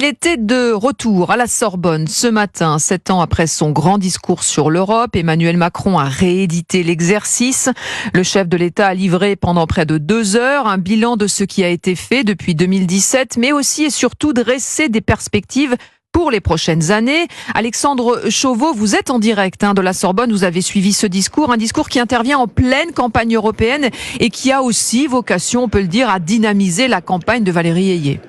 Il était de retour à la Sorbonne ce matin, 7 ans après son grand discours sur l'Europe. Emmanuel Macron a réédité l'exercice. Le chef de l'État a livré pendant près de 2 heures un bilan de ce qui a été fait depuis 2017, mais aussi et surtout dresser des perspectives pour les prochaines années. Alexandre Chauveau, vous êtes en direct de la Sorbonne, vous avez suivi ce discours, un discours qui intervient en pleine campagne européenne et qui a aussi vocation, on peut le dire, à dynamiser la campagne de Valérie Ayé.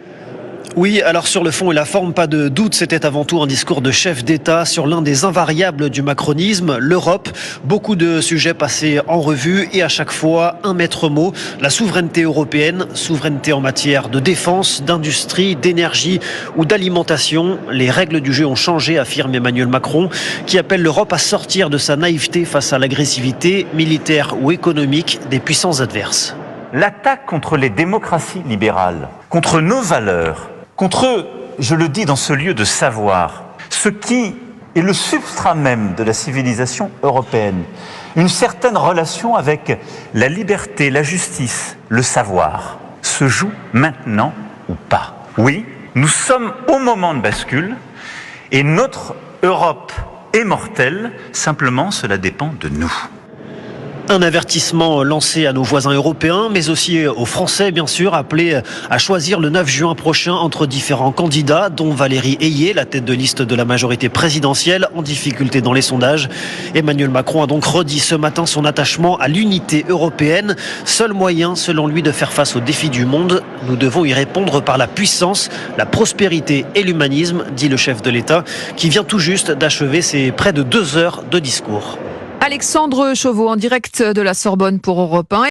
Oui, alors sur le fond et la forme, pas de doute, c'était avant tout un discours de chef d'État sur l'un des invariables du macronisme, l'Europe. Beaucoup de sujets passés en revue et à chaque fois un maître mot, la souveraineté européenne, souveraineté en matière de défense, d'industrie, d'énergie ou d'alimentation. Les règles du jeu ont changé, affirme Emmanuel Macron, qui appelle l'Europe à sortir de sa naïveté face à l'agressivité militaire ou économique des puissances adverses. L'attaque contre les démocraties libérales, contre nos valeurs, contre, je le dis dans ce lieu de savoir, ce qui est le substrat même de la civilisation européenne, une certaine relation avec la liberté, la justice, le savoir, se joue maintenant ou pas. Oui, nous sommes au moment de bascule et notre Europe est mortelle, simplement cela dépend de nous. Un avertissement lancé à nos voisins européens, mais aussi aux Français, bien sûr, appelés à choisir le 9 juin prochain entre différents candidats, dont Valérie Ayé, la tête de liste de la majorité présidentielle, en difficulté dans les sondages. Emmanuel Macron a donc redit ce matin son attachement à l'unité européenne. Seul moyen, selon lui, de faire face aux défis du monde. Nous devons y répondre par la puissance, la prospérité et l'humanisme, dit le chef de l'État, qui vient tout juste d'achever ses près de 2 heures de discours. Alexandre Chauveau en direct de la Sorbonne pour Europe 1.